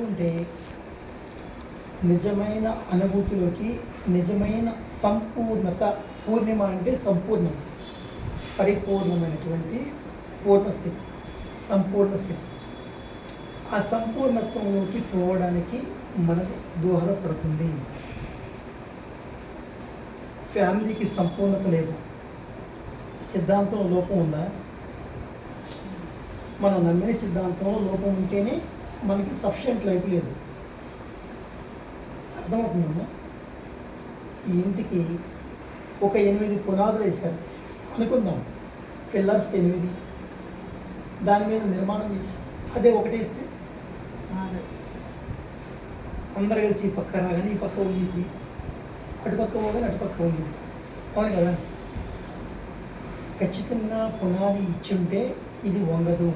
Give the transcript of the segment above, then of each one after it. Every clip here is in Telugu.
ఉంటే నిజమైన అనుభూతిలోకి, నిజమైన సంపూర్ణత, పూర్ణిమ అంటే సంపూర్ణం, పరిపూర్ణమైనటువంటి పూర్ణస్థితి, సంపూర్ణ స్థితి. ఆ సంపూర్ణత్వంలోకి పోవడానికి మనది దోహదపడుతుంది. ఫ్యామిలీకి సంపూర్ణత లేదు, సిద్ధాంతం లోపం ఉందా? మనం నమ్మిన సిద్ధాంతంలో లోపం ఉంటేనే మనకి సఫిషియెంట్ లైఫ్ లేదు. అర్థమవుతుందమ్మా? ఈ ఇంటికి ఒక 8 పునాదులు వేశారు అనుకుందాం, పిల్లర్స్ 8, దాని మీద నిర్మాణం చేశారు. అదే ఒకటేస్తే అందరు కలిసి ఈ పక్క రాగానే ఈ పక్క ఉండిద్ది, అటుపక్క పోగానే అటుపక్క ఉండిద్ది. అవును కదా? ఖచ్చితంగా పునాది ఇచ్చుంటే ఇది వంగదు.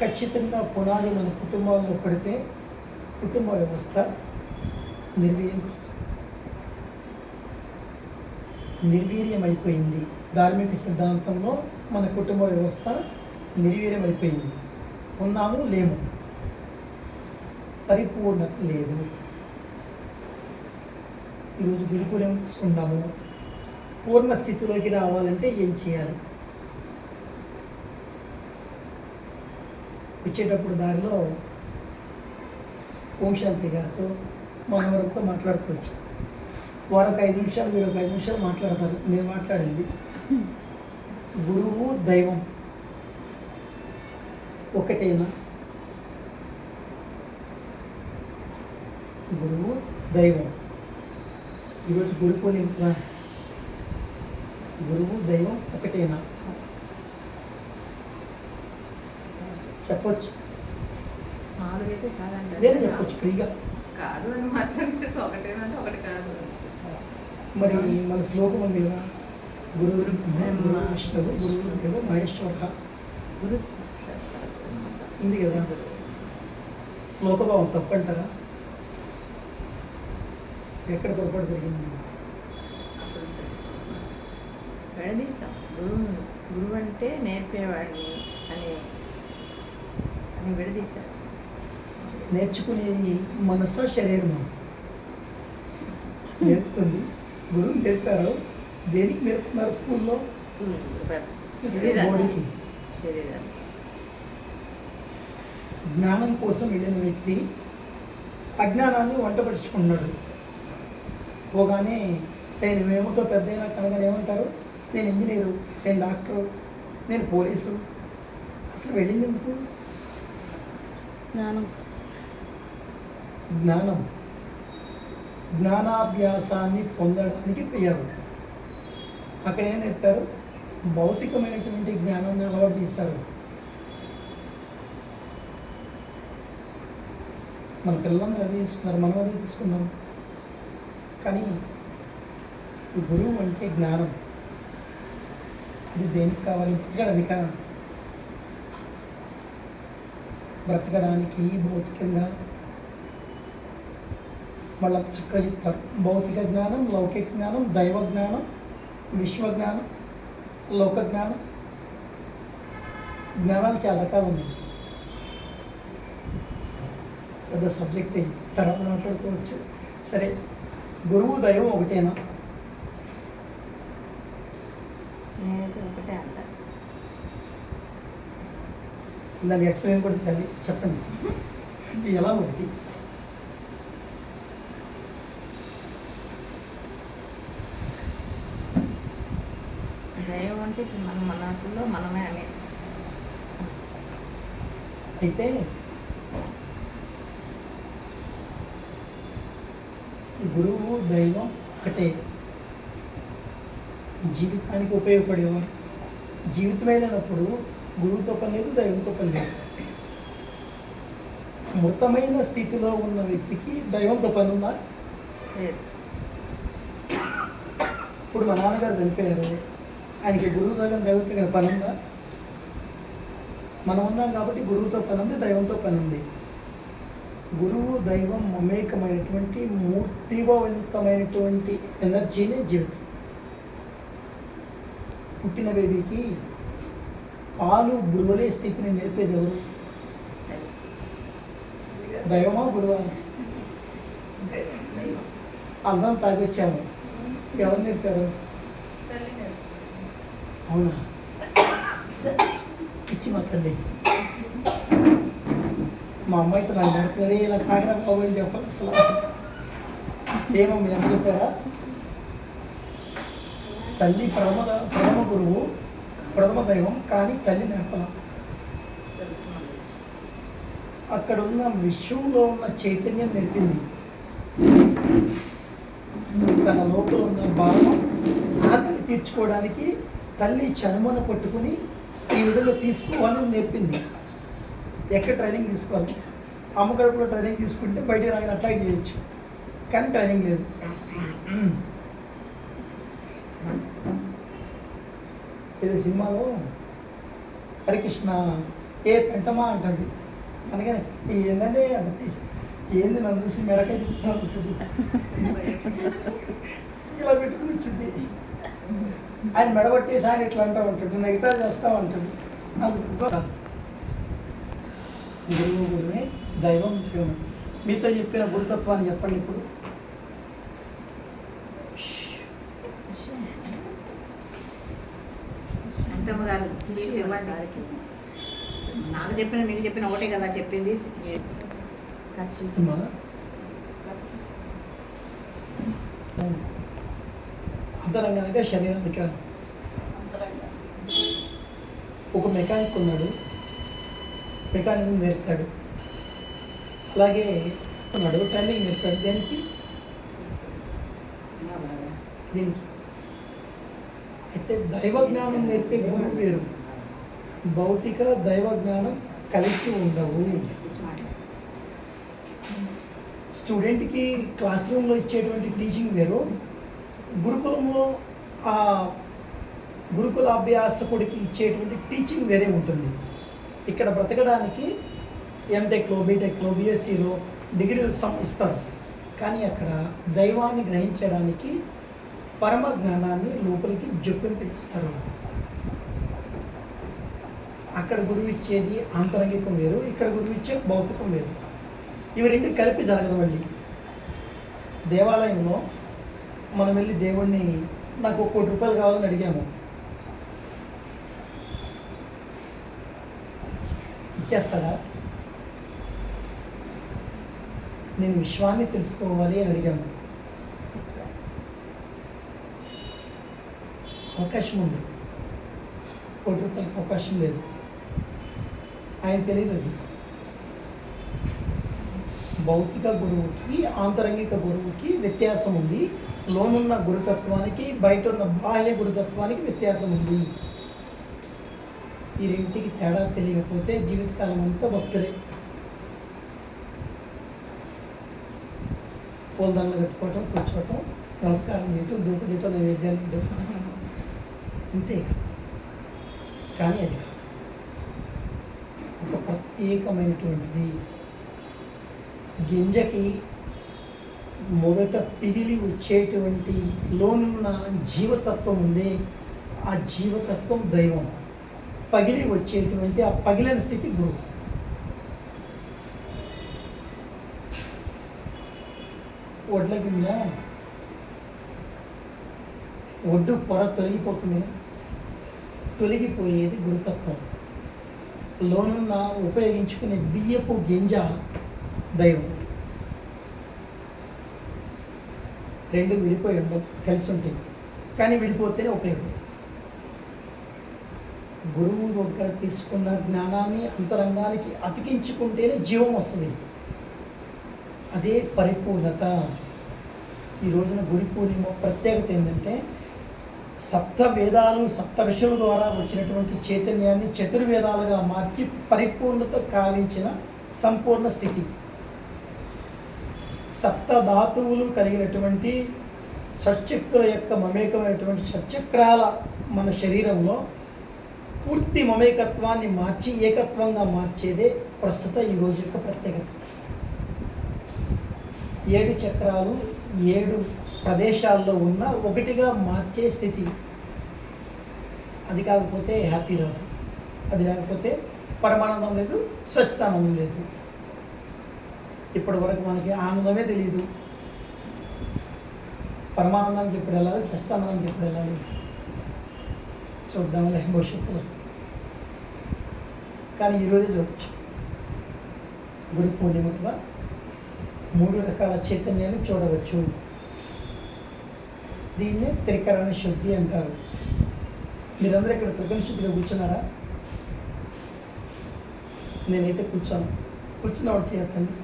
ఖచ్చితంగా పునాది మన కుటుంబాల్లో పడితే కుటుంబ వ్యవస్థ నిర్వీర్యం కాదు. నిర్వీర్యం అయిపోయింది. ధార్మిక సిద్ధాంతంలో మన కుటుంబ వ్యవస్థ నిర్వీర్యం అయిపోయింది. ఉన్నాము, లేము, పరిపూర్ణత లేదు. ఈరోజు గురుకులం తీసుకున్నాము. పూర్ణ స్థితిలోకి రావాలంటే ఏం చేయాలి? వచ్చేటప్పుడు దారిలో ఓం శాంతి గారితో మనవరంతో మాట్లాడుకోవచ్చు. వారు ఒక 5 నిమిషాలు, మీరు ఒక 5 నిమిషాలు మాట్లాడతారు. నేను మాట్లాడింది గురువు దైవం ఒకటేనా? గురువు దైవం. ఈరోజు గురు పూర్ణిమ కదా, గురువు దైవం ఒకటేనా? చెప్పొచ్చు, మామూలుగా కాదండి. అదేనా చెప్పొచ్చు ఫ్రీగా. కాదు అని మాత్రం తెలుసు, ఒకటేనంటే ఒకటి కాదు. మరి మన శ్లోకం ఉంది కదా, గురువు గురు విష్ణువు గురువు దేవ మహేశ్వర గురు ఉంది కదా. శ్లోకభావం తప్పంటారా? ఎక్కడ పొరపాటు జరిగింది? విడదీశాం. గురువు అంటే నేర్పేవాడిని అని అని విడదీశారు. నేర్చుకునేది మనసా శరీరమా? నేర్పుతుంది. గురువు నేర్పారు. దేనికి నేర్పుతున్నారు స్కూల్లో? బాడీకి. శరీరాన్ని. జ్ఞానం కోసం వెళ్ళిన వ్యక్తి అజ్ఞానాన్ని వంటపరుచుకున్నాడు. పోగానే నేను వేమతో పెద్ద అయినా కనుక ఏమంటారు? నేను ఇంజనీరు, నేను డాక్టరు, నేను పోలీసు. అసలు వెళ్ళింది ఎందుకు? జ్ఞానం. జ్ఞానం, జ్ఞానాభ్యాసాన్ని పొందడానికి పోయారు. అక్కడ ఏం చెప్పారు? భౌతికమైనటువంటి జ్ఞానాన్ని అలవాటు చేశారు. మన పిల్లలందరూ అదే తీసుకున్నారు, మనం అదే తీసుకున్నాం. కానీ గురువు అంటే జ్ఞానం. అది దేనికి కావాలి? బ్రతకడానికా? బ్రతకడానికి భౌతికంగా వాళ్ళకి చక్కగా చెప్తారు. భౌతిక జ్ఞానం, లౌకిక జ్ఞానం, దైవ జ్ఞానం, విశ్వజ్ఞానం, లోక జ్ఞానం. జ్ఞానాలు చాలా రకాలు ఉన్నాయి. పెద్ద సబ్జెక్ట్ తర్వాత మాట్లాడుకోవచ్చు. సరే, గురువు దైవం ఒకటేనా? నేనైతే ఒకటే అంట. దాన్ని ఎక్స్ప్లెయిన్ కూడా చేయాలి. చెప్పండి, ఇది ఎలా ఒకటి? దైవం అంటే ఇప్పుడు మన మనసులో మనమే అని. అయితే గురువు దైవం ఒకటే. జీవితానికి ఉపయోగపడేవారు. జీవితమైనప్పుడు గురువుతో పని లేదు, దైవంతో పని లేదు. మృతమైన స్థితిలో ఉన్న వ్యక్తికి దైవంతో పని ఉందా? లేదు. ఇప్పుడు మా నాన్నగారు చనిపోయారు, ఆయనకి గురువుతో కానీ దైవంతో కానీ పని ఉందా? మనం ఉన్నాం కాబట్టి గురువుతో పని ఉంది, దైవంతో పని ఉంది. గురువు దైవం మమేకమైనటువంటి మూర్తివంతమైనటువంటి ఎనర్జీనే జీవితం. పుట్టిన బేబీకి పాలు బ్రోలే స్థితిని నేర్పేది ఎవరు? దైవమా గురువా? అందరం తాగొచ్చాము. ఎవరు నేర్పారు? అవునా? పిచ్చి మా తల్లి. మా అమ్మాయితో నాకు నేర్పలేదు, ఇలా తాగరా బాబు అని చెప్పాలి అసలు. ఏమో మీ అమ్మ చెప్పారా? తల్లి ప్రథమ గురువు, ప్రథమ దైవం, కానీ తల్లి నేర్పల. అక్కడ ఉన్న విశ్వంలో ఉన్న చైతన్యం నేర్పింది. తన లోపల ఉన్న భావం ఆకలి తీర్చుకోవడానికి తల్లి చనుమన పట్టుకుని ఈ విధంగా తీసుకోవాలని నేర్పింది. ఎక్కడ ట్రైనింగ్ తీసుకోవాలి? అమ్మ కడుపులో ట్రైనింగ్ తీసుకుంటే బయట రాగానే అటాక్ చేయొచ్చు, కానీ ట్రైనింగ్ లేదు. ఇది సినిమాలో హరికృష్ణ ఏ పెంటమా అంటాడు, అనగానే ఏంటంటే అంటే ఏంది నన్ను చూసి మెడకాయ తిప్పుతాను అంటాడు. ఇలా పెట్టుకుని వచ్చింది. ఆయన మెడబట్టేసి ఆయన ఇట్లా అంటూ ఉంటాడు, మిగతా చేస్తావు అంటాడు. నాకు కాదు. గురువు గురువే, దైవం దైవమే. మీతో చెప్పిన గురుతత్వాన్ని చెప్పండి ఇప్పుడు. నాకు చెప్పిన మీకు చెప్పిన ఒకటే కదా చెప్పింది. అంతరంగానిక శరీరానిక. ఒక మెకానిక్ ఉన్నాడు, మెకానిజం నేర్పాడు. అలాగే ఉన్నాడు, ట్రైనింగ్ నేర్పాడు. దేనికి? దీనికి. అయితే దైవ జ్ఞానం నేర్పే గురువు వేరు, భౌతిక దైవ జ్ఞానం కలిసి ఉండవు. స్టూడెంట్కి క్లాస్ రూమ్లో ఇచ్చేటువంటి టీచింగ్ వేరు, గురుకులంలో ఆ గురుకుల అభ్యాసకుడికి ఇచ్చేటువంటి టీచింగ్ వేరే ఉంటుంది. ఇక్కడ బ్రతకడానికి ఎంటెక్లో, బీటెక్లో, బీఎస్సీలో డిగ్రీలు ఇస్తారు, కానీ అక్కడ దైవాన్ని గ్రహించడానికి పరమ జ్ఞానాన్ని లోపలికి జొప్పింపజేస్తారు. అక్కడ గురువు ఇచ్చేది ఆంతరంగికం వేరు, ఇక్కడ గురువు ఇచ్చే భౌతికం వేరు. ఇవి రెండు కలిపి జరగదు. మళ్ళీ దేవాలయంలో మనం వెళ్ళి దేవుణ్ణి నాకు 1 కోటి రూపాయలు కావాలని అడిగాము, ఇచ్చేస్తాడా? నేను విశ్వాన్ని తెలుసుకోవాలి అని అడిగాము, అవకాశం ఉంది. 1 కోటి రూపాయలకి అవకాశం లేదు. ఆయన తెలియదు అది. భౌతిక గురువుకి ఆంతరంగిక గురువుకి వ్యత్యాసం ఉంది. లోనున్న గురుతత్వానికి బయట ఉన్న బాహ్య గురుతత్వానికి వ్యత్యాసం ఉంది. ఈ రెంటికి తేడా తెలియకపోతే జీవితకాలం అంతా భక్తులే. పూలదండలు పెట్టుకోవటం, కూర్చోవటం, నమస్కారం చేయటం, ధూపదీపం, నైవేద్యాలు చేయటం, అంతే. కానీ అది కాదు, ఒక ప్రత్యేకమైనటువంటిది. గింజకి మొదట పిగిలి వచ్చేటువంటి లోనున్న జీవతత్వం ఉంది, ఆ జీవతత్వం దైవం. పగిలి వచ్చేటువంటి ఆ పగిలిన స్థితి గురువు. వడ్ల గింజ ఒడ్డు పొర తొలగిపోతుంది, తొలగిపోయేది గురుతత్వం. లోనున్న ఉపయోగించుకునే బియ్యపు గింజ దైవం. రెండు విడిపోయి ఉండవు, కలిసి ఉంటాయి, కానీ విడిపోతేనే ఉపయోగం. గురువు దగ్గర తీసుకున్న జ్ఞానాన్ని అంతరంగానికి అతికించుకుంటేనే జీవం వస్తుంది. అదే పరిపూర్ణత. ఈ రోజున గురు పూర్ణిమ ప్రత్యేకత ఏంటంటే, సప్త వేదాలు, సప్త ఋషుల ద్వారా వచ్చినటువంటి చైతన్యాన్ని చతుర్వేదాలుగా మార్చి పరిపూర్ణత కావించిన సంపూర్ణ స్థితి. సప్త ధాతువులు కలిగినటువంటి షట్చక్తుల యొక్క మమేకమైనటువంటి షట్చక్రాల మన శరీరంలో పూర్తి మమేకత్వాన్ని మార్చి ఏకత్వంగా మార్చేదే ప్రస్తుత ఈ రోజు యొక్క ప్రత్యేకత. 7 చక్రాలు 7 ప్రదేశాల్లో ఉన్న ఒకటిగా మార్చే స్థితి. అది కాకపోతే హ్యాపీ రాదు, అది లేకపోతే పరమానందం లేదు, స్వచ్ఛతానందం లేదు. ఇప్పటి వరకు మనకి ఆనందమే తెలియదు. పరమానందానికి ఎప్పుడు వెళ్ళాలి, సస్తానందానికి ఎప్పుడు వెళ్ళాలి చూద్దాంలే భవిష్యత్తులో. కానీ ఈరోజే చూడొచ్చు. గురు పూర్ణిమ కదా, 3 రకాల చైతన్యాన్ని చూడవచ్చు. దీన్నే త్రికరణ శుద్ధి అంటారు. మీరందరూ ఇక్కడ త్రికరణ శుద్ధిగా కూర్చున్నారా? నేనైతే కూర్చున్నవాడు చేయొద్దండి.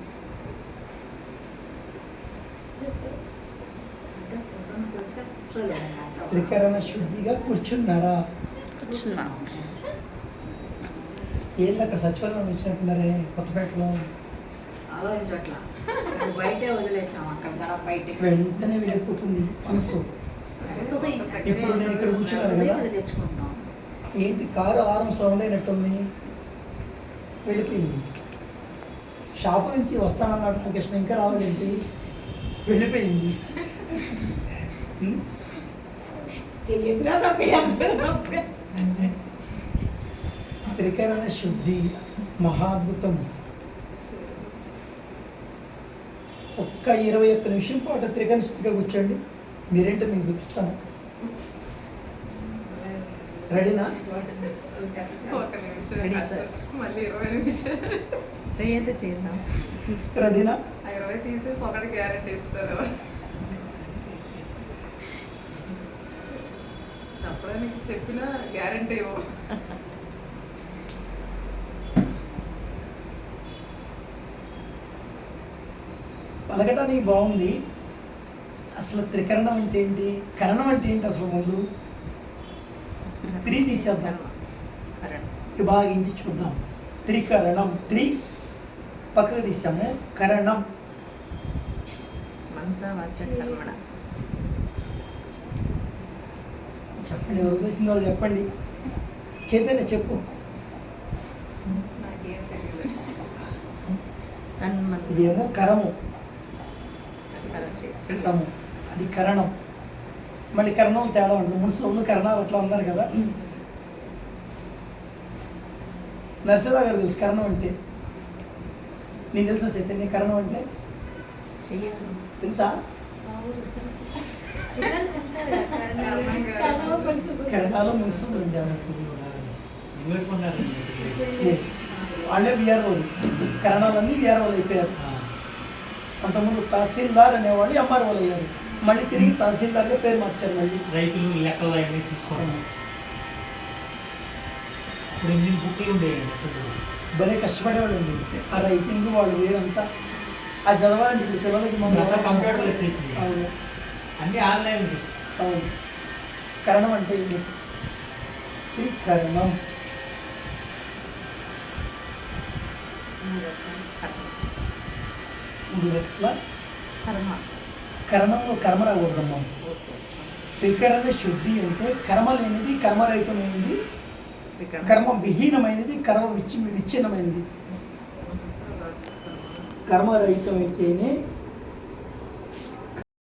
త్రికరణ శుద్ధిగా కూర్చున్నారా? కూర్చున్నా. ఏంటి అక్కడ సచివాలయం వచ్చినట్టున్నారే కొత్తపేటలో? ఆలోచించట్లా, బయటే వదిలేసాం. అక్కడ తర్వాత బయట వెంటనే వెళ్ళిపోతుంది మనసు. ఇప్పుడు నేను ఇక్కడ కూర్చున్నాను కదా, తెచ్చుకుంటాం. ఏంటి కారు ఆరం సౌండ్ అయినట్టుంది, వెళ్ళిపోయింది. షాపు నుంచి వస్తానన్నాడు రామకృష్ణ, ఇంకా రాలేదేంటి, వెళ్ళిపోయింది. త్రికరణ శుద్ధి మహాద్భుతం. ఒక్క 21 నిమిషం పాటు త్రికరణ శుద్ధిగా కూర్చోండి. మీరేంటో మీకు చూపిస్తాను. రెడీనా? Ready sir. మళ్ళీ 20 నిమిషాలు చెయ్యతే చేద్దాం. రెడీనా? 20 తీసేసి ఒకటి గ్యారెంటీ ఇస్తారు. చెప్పడానికి చెప్పిన గ్యారెంటీ ఇవ్వ. పలకటానికి బాగుంది. అసలు త్రికరణం అంటే ఏంటి, కరణం అంటే ఏంటి అసలు? ముందు 3 తీసేద్దాం, విభాగించి చూద్దాం. త్రికరణం, 3 పక్కకు తీసాము. కరణం మనస వాచ కర్మణ. చెప్పండి, ఎవరు తెలిసిన వాళ్ళు చెప్పండి. చైతన్య చెప్పు. నాకేం తెలియదు. తన్మన్ ఇదేమో కరము, కరము, అది కరణం. మళ్ళీ కరణం తేడా ఉంటుంది. మున్సోళ్ళు కరణాలు అట్లా ఉన్నారు కదా. నరసింహ గారు తెలుసు కరణం అంటే. నీకు తెలుసా చైతన్య కరణం అంటే? చెయ్యాలి. తెలుసా? కరణాలు మున్సిపల్ ఉండాలి. వాళ్ళే బీఆర్ఓ, కరణాలన్నీ బీఆర్ఓలు అయిపోయారు. అంతకుముందు తహసీల్దార్ అనేవాళ్ళు ఎంఆర్ఓలు అయ్యారు. మళ్ళీ తిరిగి తహసీల్దార్గా పేరు మార్చారు. మళ్ళీ రైతులు లెక్కలు అవన్నీ తీసుకోవడం. ఇప్పుడు ఎన్ని బుక్లు ఉండేవి. భలే కష్టపడేవాళ్ళు అండి. ఆ రైటింగ్ వాళ్ళు వేరంతా ఆ చదవాలండి. ఇప్పుడు పిల్లలకి అంతా కంప్యూటర్లో వచ్చేసింది. అవును, అన్నీ ఆన్లైన్ అవును. కరణం అంటే ఇది త్రికరణం. మూడు రకాల కర్మ. కరణంలో కర్మ రాకూడదమ్మా. త్రికరణ శుద్ధి అంటే కర్మ లేనిది, కర్మరహితమైనది, కర్మ విహీనమైనది, కర్మ విచ్ఛిన్నమైనది. కర్మరహితమైతేనే